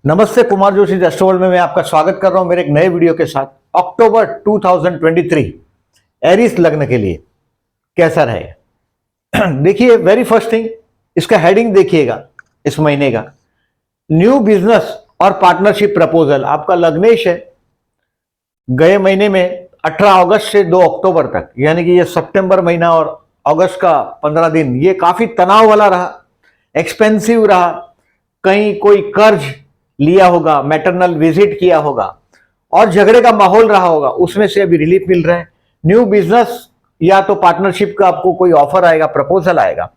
नमस्ते, कुमार जोशी एस्ट्रोवर्ल्ड में मैं आपका स्वागत कर रहा हूं मेरे एक नए वीडियो के साथ। अक्टूबर 2023 एरीस लग्न के लिए कैसा रहेगा? देखिए, वेरी फर्स्ट थिंग, इसका हेडिंग देखिएगा। इस महीने का न्यू बिजनेस और पार्टनरशिप प्रपोजल आपका लग्नेश है। गए महीने में 18 अगस्त से 2 अक्टूबर तक, यानी कि ये सितंबर महीना और अगस्त का 15 दिन, ये काफी तनाव वाला रहा, एक्सपेंसिव रहा। कहीं कोई कर्ज लिया होगा, मैटरनल विजिट किया होगा और झगड़े का माहौल रहा होगा, उसमें से अभी रिलीफ मिल रहा है। न्यू बिजनेस या तो पार्टनरशिप का आपको कोई ऑफर आएगा, प्रपोजल आएगा।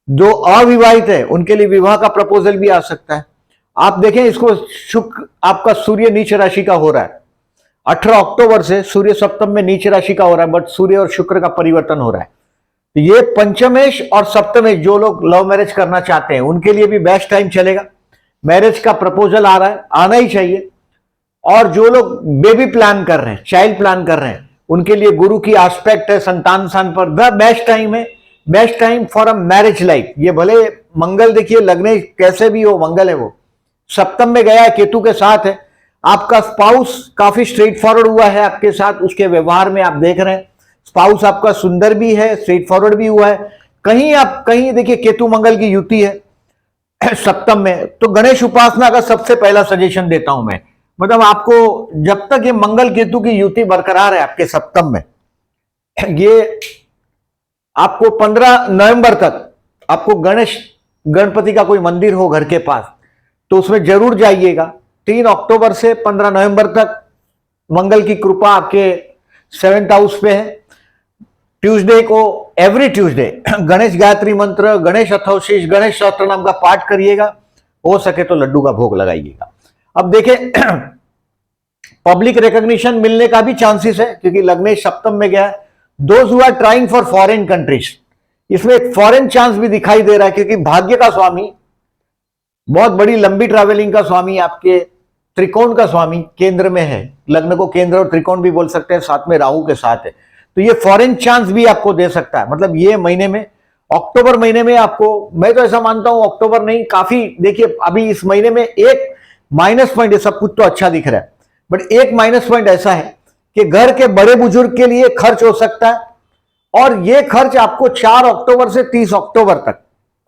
जो अविवाहित है उनके लिए विवाह का प्रपोजल भी आ सकता है। आप देखें, इसको शुक्र, आपका सूर्य नीच राशि का हो रहा है। 18 अक्टूबर से सूर्य सप्तम में नीच राशि का हो रहा है, बट सूर्य और शुक्र का परिवर्तन हो रहा है। तो ये पंचमेश और सप्तमेश, जो लोग लव मैरिज करना चाहते हैं उनके लिए भी बेस्ट टाइम चलेगा। मैरिज का प्रपोजल आ रहा है, आना ही चाहिए। और जो लोग बेबी प्लान कर रहे हैं, चाइल्ड प्लान कर रहे हैं, उनके लिए गुरु की एस्पेक्ट है संतान स्थान पर, द बेस्ट टाइम है, best time for a marriage life. ये भले मंगल, देखिए लग्न कैसे भी हो, मंगल है, वो सप्तम में गया है, केतु के साथ है। आपका स्पाउस काफी स्ट्रेट फॉरवर्ड हुआ है आपके साथ, उसके व्यवहार में आप देख रहे हैं स्पाउस आपका सुंदर भी है, स्ट्रेट फॉरवर्ड भी हुआ है। कहीं देखिए केतु मंगल की युति है सप्तम में, तो गणेश उपासना का सबसे पहला सजेशन देता हूं मैं। मतलब आपको जब तक ये मंगल केतु की युति बरकरार है आपके सप्तम में, ये आपको 15 नवंबर तक आपको गणपति का कोई मंदिर हो घर के पास तो उसमें जरूर जाइएगा। 3 अक्टूबर से 15 नवंबर तक मंगल की कृपा आपके 7th हाउस पे है। ट्यूसडे को, एवरी ट्यूसडे गणेश गायत्री मंत्र, गणेश अथर्वशीष, गणेश सहस्त्र नाम का पाठ करिएगा। हो सके तो लड्डू का भोग लगाइएगा। अब देखें, पब्लिक रिकॉग्निशन मिलने का भी चांसेस है, क्योंकि लग्नेश सप्तम में गया है। Those who are trying for foreign countries, इसमें एक फॉरेन चांस भी दिखाई दे रहा है, क्योंकि भाग्य का स्वामी, बहुत बड़ी लंबी ट्रैवलिंग का स्वामी, आपके त्रिकोण का स्वामी केंद्र में है। लग्न को केंद्र और त्रिकोण भी बोल सकते हैं, साथ में राहु के साथ है, तो ये फॉरेन चांस भी आपको दे सकता है। मतलब ये महीने में, अक्टूबर महीने में आपको, मैं तो ऐसा मानता हूं अक्टूबर नहीं, काफी देखिए अभी इस महीने में एक माइनस पॉइंट है। सब कुछ तो अच्छा दिख रहा है, बट एक माइनस पॉइंट ऐसा है कि घर के बड़े बुजुर्ग के लिए खर्च हो सकता है, और ये खर्च आपको 4 अक्टूबर से 30 अक्टूबर तक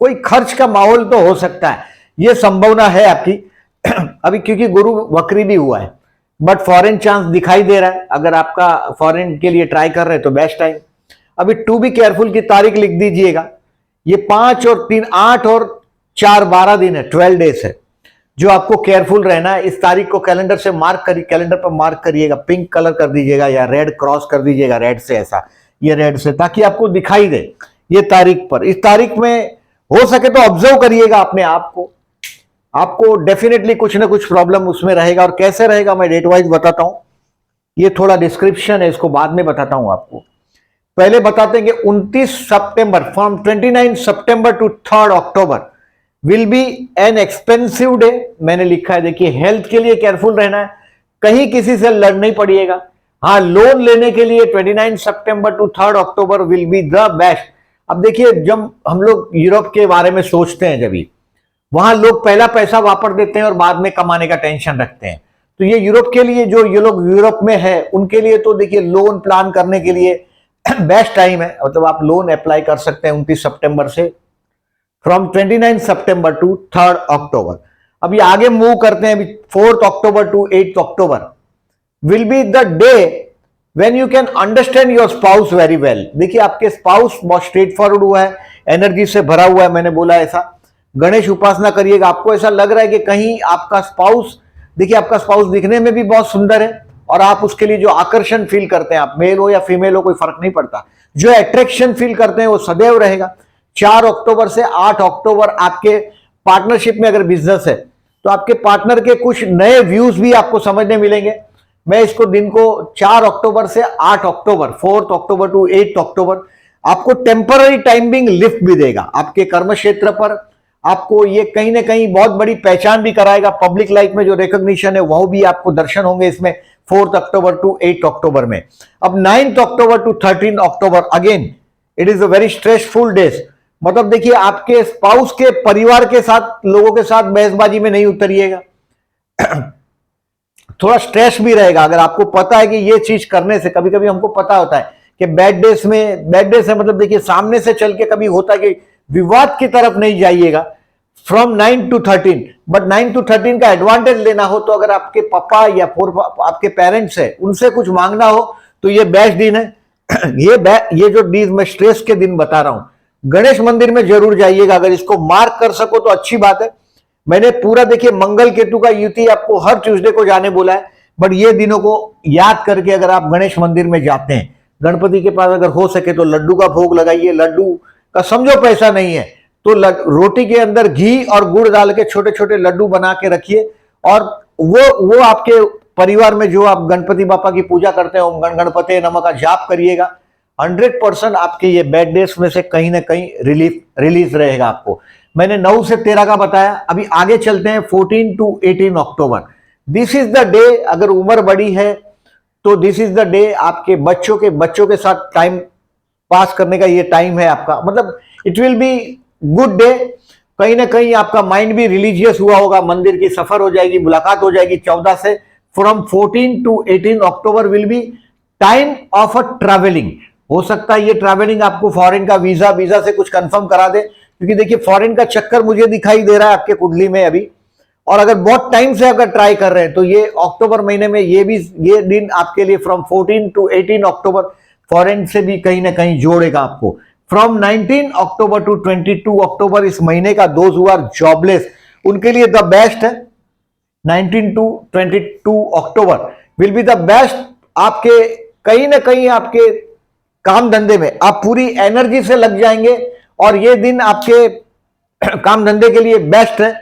कोई खर्च का माहौल तो हो सकता है, ये संभावना है आपकी अभी, क्योंकि गुरु वक्री भी हुआ है, बट फॉरेन चांस दिखाई दे रहा है। अगर आपका फॉरेन के लिए ट्राई कर रहे हैं तो बेस्ट टाइम। अभी टू बी केयरफुल की तारीख लिख दीजिएगा। ये 5 और 3, 8 और 4, 12 दिन है, 12 डेज है जो आपको केयरफुल रहना है। इस तारीख को कैलेंडर से मार्क करिए, कैलेंडर पर मार्क करिएगा, पिंक कलर कर दीजिएगा या रेड क्रॉस कर दीजिएगा, रेड से ऐसा, ये रेड से, ताकि आपको दिखाई दे ये तारीख पर। इस तारीख में हो सके तो ऑब्जर्व करिएगा अपने आप को, आपको डेफिनेटली कुछ ना कुछ प्रॉब्लम उसमें रहेगा। और कैसे रहेगा मैं डेट वाइज बताता हूं, ये थोड़ा डिस्क्रिप्शन है, इसको बाद में बताता हूं आपको। पहले बताते हैं कि 29 सितंबर, from 29 September to 3 October will be an expensive day. मैंने लिखा है, देखिए हेल्थ के लिए केयरफुल रहना है, कहीं किसी से लड़ नहीं पड़िएगा। हाँ, लोन लेने के लिए 29 September to 3 October will be the best. अब देखिए, जब हम लोग यूरोप के बारे में सोचते हैं, जब भी वहां लोग पहला पैसा वापस देते हैं और बाद में कमाने का टेंशन रखते हैं, तो ये यूरोप के लिए, जो ये लोग यूरोप में है उनके लिए तो देखिए लोन प्लान करने के लिए बेस्ट टाइम है। मतलब आप लोन अप्लाई कर सकते हैं 29 सितंबर से, फ्रॉम 29 सितंबर टू 3 अक्टूबर। अभी आगे मूव करते हैं, अभी 4 October to 8 October will be the day when you can understand your spouse very well. देखिए आपके स्पाउस बहुत स्ट्रेट फॉरवर्ड हुआ है, एनर्जी से भरा हुआ है, मैंने बोला ऐसा। गणेश उपासना करिएगा। आपको ऐसा लग रहा है कि कहीं आपका स्पाउस, देखिए आपका स्पाउस दिखने में भी बहुत सुंदर है, और आप उसके लिए जो आकर्षण फील करते हैं, आप मेल हो या फीमेल हो कोई फर्क नहीं पड़ता, जो अट्रैक्शन फील करते हैं वो सदैव रहेगा। 4 अक्टूबर से 8 अक्टूबर आपके पार्टनरशिप में अगर बिजनेस है तो आपके पार्टनर के कुछ नए व्यूज भी आपको समझने मिलेंगे। मैं इसको दिन को 4 अक्टूबर से 8 अक्टूबर, 4 अक्टूबर टू 8 अक्टूबर आपको टेम्पररी टाइमिंग लिफ्ट भी देगा आपके कर्म क्षेत्र पर। आपको ये कहीं ना कहीं बहुत बड़ी पहचान भी कराएगा। पब्लिक लाइफ में जो रिकॉग्निशन है वह भी आपको दर्शन होंगे इसमें 4 अक्टूबर टू 8 अक्टूबर में। अब 9 October to 13 October again it is a very stressful days. मतलब देखिए आपके स्पाउस के परिवार के साथ, लोगों के साथ बहसबाजी में नहीं उतरिएगा। थोड़ा स्ट्रेस भी रहेगा। अगर आपको पता है कि ये चीज करने से, कभी कभी हमको पता होता है कि बैड डेज है, मतलब देखिए सामने से चल के कभी होता है कि विवाद की तरफ नहीं जाइएगा फ्रॉम 9 to 13, बट 9 to 13 का एडवांटेज लेना हो तो अगर आपके पापा या आपके पेरेंट्स है उनसे कुछ मांगना हो तो ये बेस्ट दिन है। ये जो दिन मैं स्ट्रेस के दिन बता रहा हूं, गणेश मंदिर में जरूर जाइएगा। अगर इसको मार्क कर सको तो अच्छी बात है। मैंने पूरा देखिए मंगल केतु का युति आपको हर ट्यूसडे को जाने बोला है, बट ये दिनों को याद करके अगर आप गणेश मंदिर में जाते हैं, गणपति के पास अगर हो सके तो लड्डू का भोग लगाइए। लड्डू का समझो पैसा नहीं है तो रोटी के अंदर घी और गुड़ डाल के छोटे छोटे लड्डू बना के रखिए, और वो आपके परिवार में जो आप गणपति बापा की पूजा करते हैं, ओम गण गणपते नमः का जाप करिएगा। 100% आपके ये बैड डेज में से कहीं ना कहीं रिलीज रहेगा आपको। मैंने 9 से 13 का बताया, अभी आगे चलते हैं 14 to 18 October. This is the day, अगर उम्र बड़ी है तो दिस इज द डे आपके बच्चों के साथ टाइम पास करने का ये टाइम है आपका। मतलब it will be good day. कहीं ना कहीं आपका माइंड भी रिलीजियस हुआ होगा, मंदिर की सफर हो जाएगी, मुलाकात हो जाएगी 14 से। From 14 to 18 October will B time of a travelling. हो सकता है ये ट्रैवलिंग आपको फॉरेन का वीजा से कुछ कंफर्म करा दे, क्योंकि देखिए फॉरेन का चक्कर मुझे दिखाई दे रहा है आपके कुंडली में अभी। और अगर बहुत टाइम से अगर ट्राई कर रहे हैं तो ये अक्टूबर महीने में ये दिन आपके लिए फ्रॉम 14 to 18 अक्टूबर फॉरेन से भी कहीं ना कहीं जोड़ेगा आपको। फ्रॉम 19 अक्टूबर टू 22 अक्टूबर इस महीने का दोज हु आर जॉबलेस उनके लिए द बेस्ट है। 19 to 22 October will be the best. आपके कहीं ना कहीं आपके काम धंधे में आप पूरी एनर्जी से लग जाएंगे और ये दिन आपके काम धंधे के लिए बेस्ट है।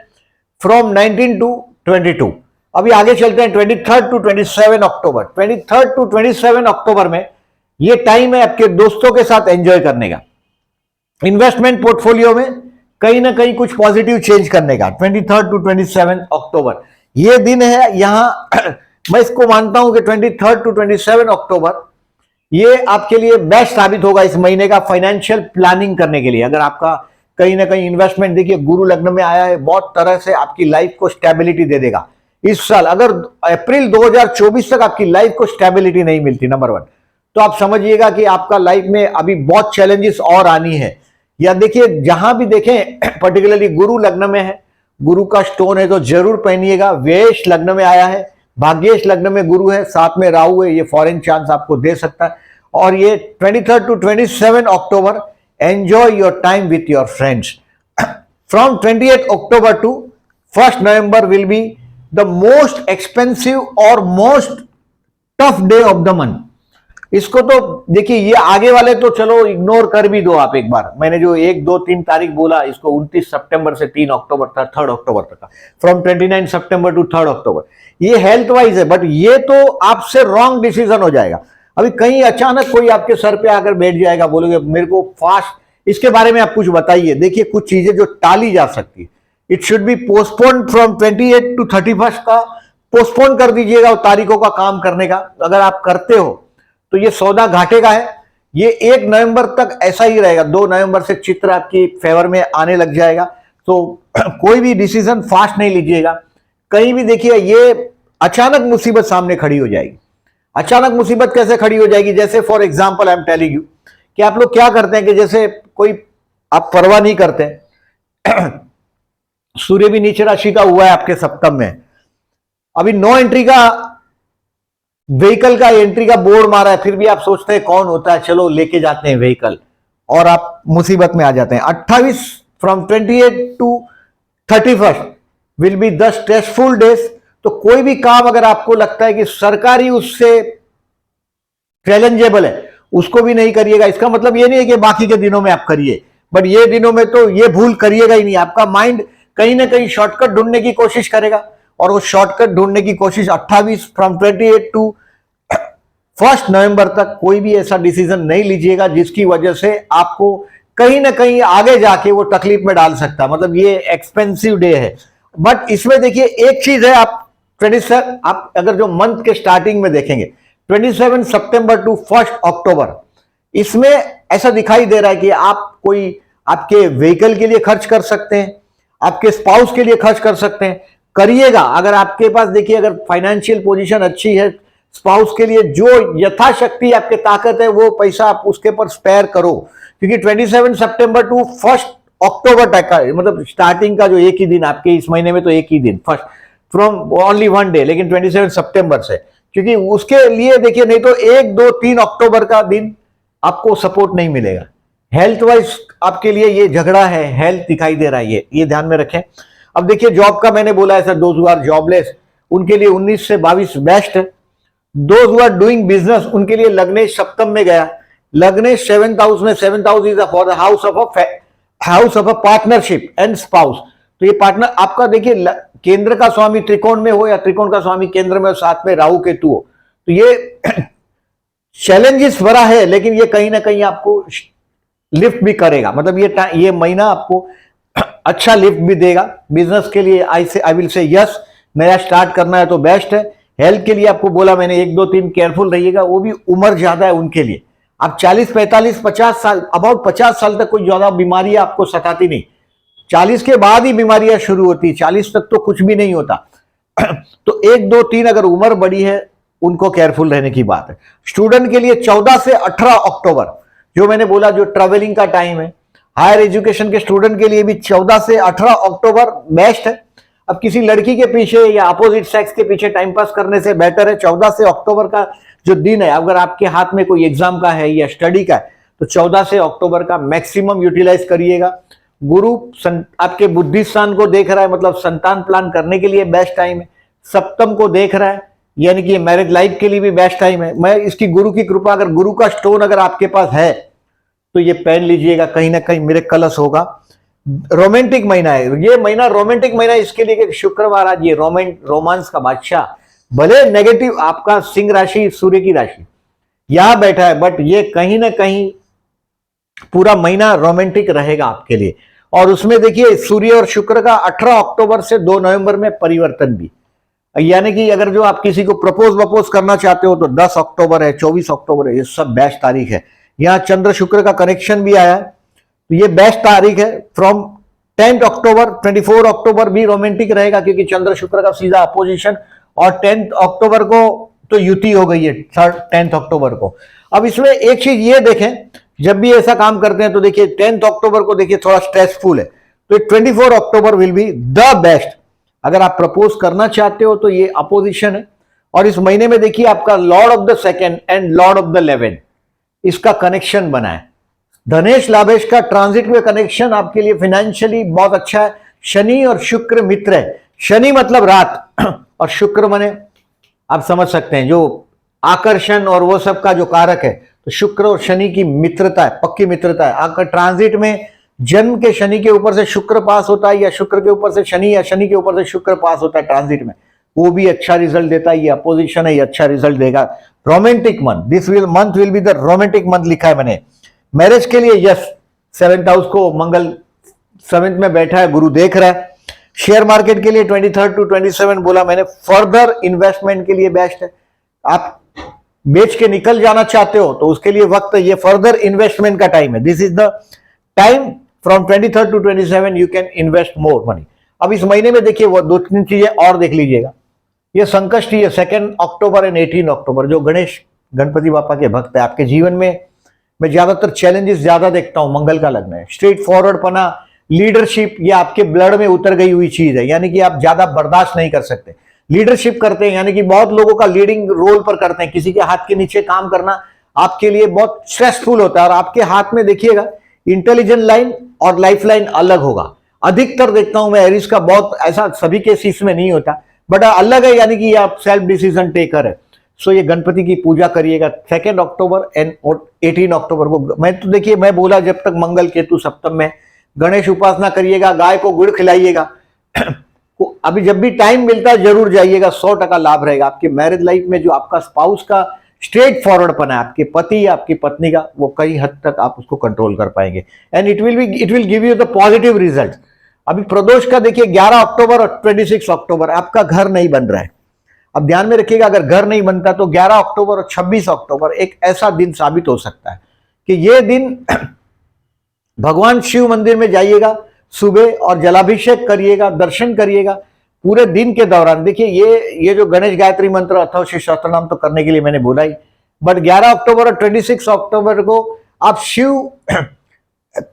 From 19 to 22। अभी आगे चलते हैं 23 to 27 अक्टूबर। 23 to 27 अक्टूबर में ये टाइम है आपके दोस्तों के साथ एंजॉय करने का, इन्वेस्टमेंट पोर्टफोलियो में कहीं ना कहीं कुछ पॉजिटिव चेंज करने का। 23 to 27 अक्टूबर ये दिन है। यहां मैं इसको मानता हूं कि 23 to 27 अक्टूबर ये आपके लिए बेस्ट साबित होगा इस महीने का फाइनेंशियल प्लानिंग करने के लिए। अगर आपका कहीं ना कहीं इन्वेस्टमेंट, देखिए गुरु लग्न में आया है, बहुत तरह से आपकी लाइफ को स्टेबिलिटी दे देगा इस साल। अगर अप्रैल 2024 तक आपकी लाइफ को स्टेबिलिटी नहीं मिलती, नंबर 1, तो आप समझिएगा कि आपका लाइफ में अभी बहुत चैलेंजेस और आनी है। या देखिए जहां भी देखें पर्टिकुलरली गुरु लग्न में है, गुरु का स्टोन है तो जरूर पहनिएगा। व्येश लग्न में आया है, भाग्येश लग्न में गुरु है, साथ में राहु है, ये फॉरेन चांस आपको दे सकता है। और ये 23 to 27 October enjoy your time with your friends. From 28 October to 1 November will be the most expensive और most tough day of the month. इसको तो देखिए ये आगे वाले तो चलो इग्नोर कर भी दो आप एक बार। मैंने जो 1, 2, 3 तारीख बोला, इसको 29 सितंबर से 3 अक्टूबर तक, 3 अक्टूबर तक का, फ्रॉम 29 सितंबर टू 3 अक्टूबर। ये हेल्थ वाइज है, बट ये तो आपसे रॉन्ग डिसीजन हो जाएगा। अभी कहीं अचानक कोई आपके सर पे आकर बैठ जाएगा, बोलोगे मेरे को फास्ट, इसके बारे में आप कुछ बताइए। देखिए कुछ चीजें जो टाली जा सकती है, it should be postpone from 28 to 31 का पोस्टपोन कर दीजिएगा तारीखों का काम करने का। अगर आप करते हो तो ये सौदा घाटे का है। ये 1 नवंबर तक ऐसा ही रहेगा। 2 नवंबर से चित्र आपकी फेवर में आने लग जाएगा। तो कोई भी डिसीजन फास्ट नहीं लीजिएगा। कहीं भी देखिए ये अचानक मुसीबत सामने खड़ी हो जाएगी। अचानक मुसीबत कैसे खड़ी हो जाएगी? जैसे for example I am telling you कि आप लोग क्या करते हैं कि जैसे कोई आप परवाह नहीं करते, सूर्य भी नीच राशि का हुआ है आपके सप्तम में, अभी नो एंट्री का व्हीकल का एंट्री का बोर्ड मारा है, फिर भी आप सोचते हैं कौन होता है, चलो लेके जाते हैं व्हीकल, और आप मुसीबत में आ जाते हैं। 28 from 28 to 31 will be the stressful days. तो कोई भी काम अगर आपको लगता है कि सरकारी उससे चैलेंजेबल है, उसको भी नहीं करिएगा। इसका मतलब ये नहीं है कि बाकी के दिनों में आप करिए, बट ये दिनों में तो ये भूल करिएगा ही नहीं। आपका माइंड कहीं ना कहीं शॉर्टकट ढूंढने की कोशिश करेगा, और वो शॉर्टकट ढूंढने की कोशिश 28 फ्रॉम 28 to 1 नवंबर तक कोई भी ऐसा डिसीजन नहीं लीजिएगा जिसकी वजह से आपको कहीं ना कहीं आगे जाके वो तकलीफ में डाल सकता है। मतलब ये एक्सपेंसिव डे है। बट इसमें देखिए एक चीज है, आप 27 आप अगर जो मंथ के स्टार्टिंग में देखेंगे 27 सितंबर टू 1 अक्टूबर, इसमें ऐसा दिखाई दे रहा है कि आप कोई आपके व्हीकल के लिए खर्च कर सकते हैं, आपके स्पाउस के लिए खर्च कर सकते हैं, करिएगा। अगर आपके पास देखिए अगर फाइनेंशियल पोजीशन अच्छी है, स्पाउस के लिए जो यथाशक्ति आपके ताकत है वो पैसा आप उसके पर स्पेयर करो, क्योंकि 27 सितंबर टू 1 अक्टूबर तक का, मतलब स्टार्टिंग का जो एक ही दिन आपके इस महीने में, तो एक ही दिन फर्स्ट फ्रॉम ओनली 1 डे, लेकिन 27 सितंबर से, क्योंकि उसके लिए देखिए नहीं तो 1, 2, 3 अक्टूबर का दिन आपको सपोर्ट नहीं मिलेगा। हेल्थ वाइज आपके लिए ये झगड़ा है, हेल्थ दिखाई दे रहा है, ये ध्यान में रखें। अब देखिए जॉब का मैंने बोला है sir, those who are jobless उनके लिए 19 से 22 बेस्ट है। Those who are doing business उनके लिए लग्नेश सप्तम में गया, लग्नेश 7th हाउस में, 7th house is for the house of a partnership and spouse. तो ये पार्टनर आपका देखिए केंद्र का स्वामी त्रिकोण में हो या त्रिकोण का स्वामी केंद्र में हो, साथ में राहु केतु हो, तो ये चैलेंजेस बड़ा है, लेकिन ये कहीं ना कहीं आपको लिफ्ट भी करेगा। मतलब ये महीना आपको अच्छा लिफ्ट भी देगा। बिजनेस के लिए आई विल से यस, नया स्टार्ट करना है तो बेस्ट है। हेल्थ के लिए आपको बोला मैंने 1, 2, 3 केयरफुल रहिएगा, वो भी उम्र ज्यादा है उनके लिए। आप 40, 45, 50 साल, अबाउट 50 साल तक कोई ज्यादा बीमारी आपको सताती नहीं, 40 के बाद ही बीमारियां शुरू होती है, 40 तक तो कुछ भी नहीं होता। तो 1, 2, 3 अगर उम्र बड़ी है उनको केयरफुल रहने की बात है। स्टूडेंट के लिए 14 से 18 अक्टूबर जो मैंने बोला, जो ट्रेवलिंग का टाइम है, हायर एजुकेशन के स्टूडेंट के लिए भी 14 से 18 अक्टूबर बेस्ट है। अब किसी लड़की के पीछे या अपोजिट सेक्स के पीछे टाइम पास करने से बेटर है 14 से अक्टूबर का जो दिन है, अगर आपके हाथ में कोई एग्जाम का है या स्टडी का है तो 14 से अक्टूबर का मैक्सिमम यूटिलाइज करिएगा। गुरु आपके बुद्धि स्थान को देख रहा है, मतलब संतान प्लान करने के लिए बेस्ट टाइम है। सप्तम को देख रहा है, यानी कि मैरिज लाइफ के लिए भी बेस्ट टाइम है। मैं इसकी गुरु की कृपा, अगर गुरु का स्टोन अगर आपके पास है तो ये पहन लीजिएगा, कहीं ना कहीं मेरे कलश होगा। रोमांटिक महीना है ये महीना, रोमांटिक महीना इसके लिए कि शुक्रवार आज ये रोमांस का बादशाह, भले नेगेटिव आपका सिंह राशि सूर्य की राशि यहां बैठा है, बट ये कहीं ना कहीं पूरा महीना रोमांटिक रहेगा आपके लिए। और उसमें देखिए सूर्य और शुक्र का 18 अक्टूबर से 2 नवंबर में परिवर्तन भी, यानी कि अगर जो आप किसी को प्रपोज करना चाहते हो तो 10 अक्टूबर है, 24 अक्टूबर है, ये सब बेस्ट तारीख है। यहां चंद्र शुक्र का कनेक्शन भी आया है, तो ये बेस्ट तारीख है। फ्रॉम 10th अक्टूबर, 24 अक्टूबर भी रोमांटिक रहेगा, क्योंकि चंद्र शुक्र का सीधा अपोजिशन, और 10th अक्टूबर को तो युति हो गई है 10th अक्टूबर को। अब इसमें एक चीज ये देखें, जब भी ऐसा काम करते हैं तो देखिए 10th अक्टूबर को देखिए थोड़ा स्ट्रेसफुल है, तो 24 अक्टूबर विल बी द बेस्ट। अगर आप प्रपोज करना चाहते हो तो ये अपोजिशन है। और इस महीने में देखिए आपका Lord of the second and Lord of the 11 इसका कनेक्शन बना है। धनेश लाभेश का ट्रांजिट में कनेक्शन आपके लिए फाइनेंशियली बहुत अच्छा है। शनि और शुक्र मित्र है, शनि मतलब रात और शुक्र माने आप समझ सकते हैं जो आकर्षण और वो सब का जो कारक है, तो शुक्र और शनि की मित्रता है, पक्की मित्रता है। आपका ट्रांजिट में जन्म के शनि के ऊपर से शुक्र पास होता है, या शुक्र के ऊपर से शनि, या शनि के ऊपर से शुक्र पास होता है ट्रांजिट में, वो भी अच्छा रिजल्ट देता है। ये अपोजिशन है, ये अच्छा रिजल्ट देगा। Romantic month, this month will be the romantic month लिखा है मैंने। मैरिज के लिए यस, 7th हाउस को मंगल 7th में बैठा है, गुरु देख रहा है। शेयर मार्केट के लिए 23 to 27 बोला मैंने, फर्दर इन्वेस्टमेंट के लिए बेस्ट है। आप बेच के निकल जाना चाहते हो तो उसके लिए वक्त, ये फर्दर इन्वेस्टमेंट का टाइम है। This is the time from 23 to 27 you can invest more money. अब इस महीने में देखिए वो 2-3 चीजें और देख लीजिएगा। ये संकष्टी है 2 अक्टूबर एंड 18 अक्टूबर, जो गणपति बापा के भक्त है। आपके जीवन में मैं ज्यादातर चैलेंजेस ज्यादा देखता हूं, मंगल का लग्न है। स्ट्रेट फॉरवर्ड पना, लीडरशिप, ये आपके ब्लड में उतर गई हुई चीज है, यानी कि आप ज्यादा बर्दाश्त नहीं कर सकते। लीडरशिप करते हैं, यानी कि बहुत लोगों का लीडिंग रोल पर करते हैं, किसी के हाथ के नीचे काम करना आपके लिए बहुत स्ट्रेसफुल होता है। और आपके हाथ में देखिएगा इंटेलिजेंट लाइन और लाइफ लाइन अलग होगा। अधिकतर देखता हूं मैं एरीज का, बहुत ऐसा सभी केसेस में नहीं होता, बट अलग है, यानी कि आप सेल्फ डिसीजन टेकर है। सो ये गणपति की पूजा करिएगा 2 अक्टूबर एंड 18 अक्टूबर को। मैं तो देखिए मैं बोला जब तक मंगल केतु सप्तम में, गणेश उपासना करिएगा, गाय को गुड़ खिलाइएगा। अभी जब भी टाइम मिलता है जरूर जाइएगा, 100% लाभ रहेगा। आपकी मैरिज लाइफ में जो आपका स्पाउस का स्ट्रेट फॉरवर्ड पना है, आपके पति या आपकी पत्नी का, वो कई हद तक आप उसको कंट्रोल कर पाएंगे, and it will give you the positive result. अभी प्रदोष का देखिए 11 अक्टूबर और 26 अक्टूबर, आपका घर नहीं बन रहा है। अब ध्यान में रखिएगा, अगर घर नहीं बनता तो 11 अक्टूबर और 26 अक्टूबर एक ऐसा दिन साबित हो सकता है कि ये दिन भगवान शिव मंदिर में जाइएगा सुबह और जलाभिषेक करिएगा, दर्शन करिएगा, पूरे दिन के दौरान देखिए ये जो गणेश गायत्री मंत्र अथवा शिव सहस्त्रनाम तो करने के लिए मैंने बोला ही, बट 11 अक्टूबर और 26 अक्टूबर को आप शिव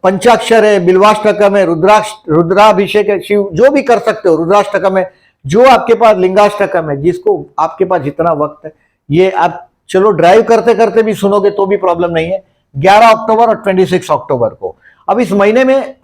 पंचाक्षर है, बिल्वाष्टकम है, रुद्राभिषेक है, शिव जो भी कर सकते हो, रुद्राष्टकम है, जो आपके पास लिंगाष्टकम है, जिसको आपके पास जितना वक्त है, ये आप चलो ड्राइव करते करते भी सुनोगे तो भी प्रॉब्लम नहीं है। 11 अक्टूबर और 26 अक्टूबर को। अब इस महीने में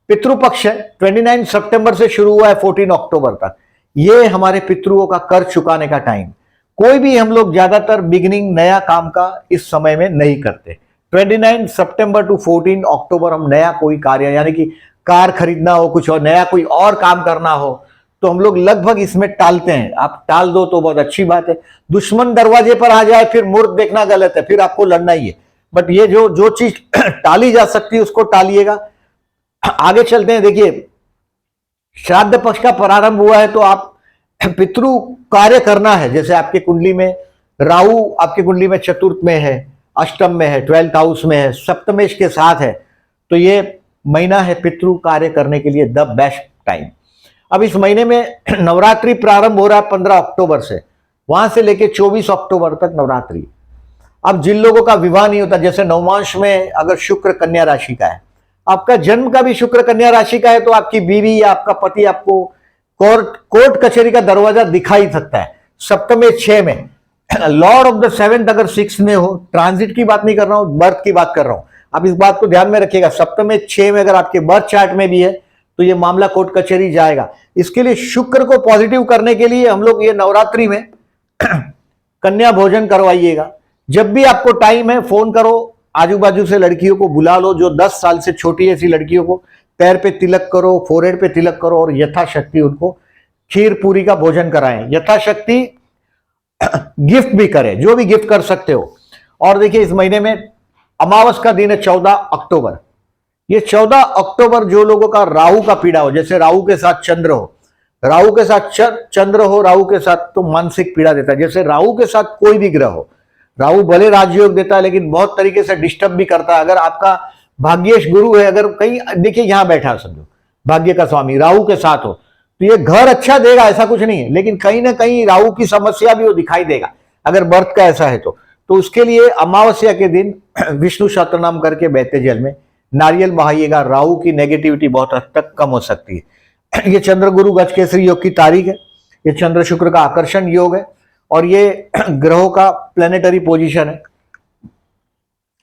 पितृपक्ष है, 29 सितंबर से शुरू हुआ है 14 अक्टूबर तक। ये हमारे पितृओं का कर चुकाने का टाइम। कोई भी हम लोग ज्यादातर बिगिनिंग नया काम का इस समय में नहीं करते। 29 सितंबर टू 14 अक्टूबर हम नया कोई कार्य, यानी कि कार खरीदना हो, कुछ और नया कोई और काम करना हो, तो हम लोग लगभग इसमें टालते हैं। आप टाल दो तो बहुत अच्छी बात है। दुश्मन दरवाजे पर आ जाए फिर मुर्द देखना गलत है, फिर आपको लड़ना ही है। बट ये जो चीज टाली जा सकती है उसको टालिएगा। आगे चलते हैं। देखिए, श्राद्ध पक्ष का प्रारंभ हुआ है तो आप पितृ कार्य करना है। जैसे आपके कुंडली में राहु, आपके कुंडली में चतुर्थ में है, अष्टम में है, 12th हाउस में है, सप्तमेश के साथ है, तो ये महीना है पितृ कार्य करने के लिए द बेस्ट टाइम। अब इस महीने में नवरात्रि प्रारंभ हो रहा है 15 अक्टूबर से, वहां से लेके 24 अक्टूबर तक नवरात्रि। अब जिन लोगों का विवाह नहीं होता, जैसे नवमांश में अगर शुक्र कन्या राशि का है, आपका जन्म का भी शुक्र कन्या राशि का है, तो आपकी बीवी या आपका पति आपको कोर्ट कचहरी का दरवाजा दिखाई सकता है। सप्तम 6 में लॉर्ड ऑफ द 7th अगर 6 में हो, ट्रांजिट की बात नहीं कर रहा हूं, बर्थ की बात कर रहा हूं। आप इस बात को ध्यान में रखिएगा। सप्तम 6 में अगर आपके बर्थ चार्ट में भी है तो ये मामला कोर्ट कचहरी जाएगा। इसके लिए शुक्र को पॉजिटिव करने के लिए हम लोग ये नवरात्रि में कन्या भोजन करवाइएगा। जब भी आपको टाइम है फोन करो, आजू बाजू से लड़कियों को बुला लो, जो 10 साल से छोटी ऐसी लड़कियों को पैर पे तिलक करो, फोरहेड पे तिलक करो और यथाशक्ति उनको खीर पूरी का भोजन कराएं। यथाशक्ति गिफ्ट भी करें, जो भी गिफ्ट कर सकते हो। और देखिए, इस महीने में अमावस का दिन है 14 अक्टूबर। ये 14 अक्टूबर जो लोगों का राहु का पीड़ा हो, जैसे राहु के साथ चंद्र हो, राहु के साथ चंद्र हो, राहु के साथ तो मानसिक पीड़ा देता है। जैसे राहु के साथ कोई भी ग्रह हो, राहु भले राजयोग देता है लेकिन बहुत तरीके से डिस्टर्ब भी करता है। अगर आपका भाग्येश गुरु है, अगर कहीं देखिए यहां बैठा समझो भाग्य का स्वामी राहु के साथ हो, तो ये घर अच्छा देगा, ऐसा कुछ नहीं है, लेकिन कहीं ना कहीं राहु की समस्या भी वो दिखाई देगा अगर बर्थ का ऐसा है तो उसके लिए अमावस्या के दिन विष्णु सहस्त्रनाम करके बहते जल में नारियल बहाइएगा। राहु की नेगेटिविटी बहुत हद तक कम हो सकती है। ये चंद्र गुरु गजकेसरी योग की तारीख है। ये चंद्र शुक्र का आकर्षण योग है और ये ग्रहों का प्लेनेटरी पोजीशन है।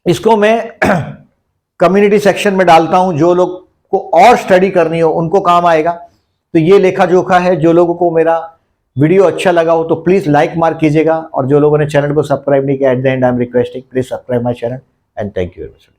इसको मैं कम्युनिटी सेक्शन में डालता हूं, जो लोग को और स्टडी करनी हो उनको काम आएगा। तो ये लेखा जोखा है। जो लोगों को मेरा वीडियो अच्छा लगा हो तो प्लीज लाइक मार्क कीजिएगा, और जो लोगों ने चैनल को सब्सक्राइब नहीं किया, at the and I am requesting please subscribe my channel and thank you very much.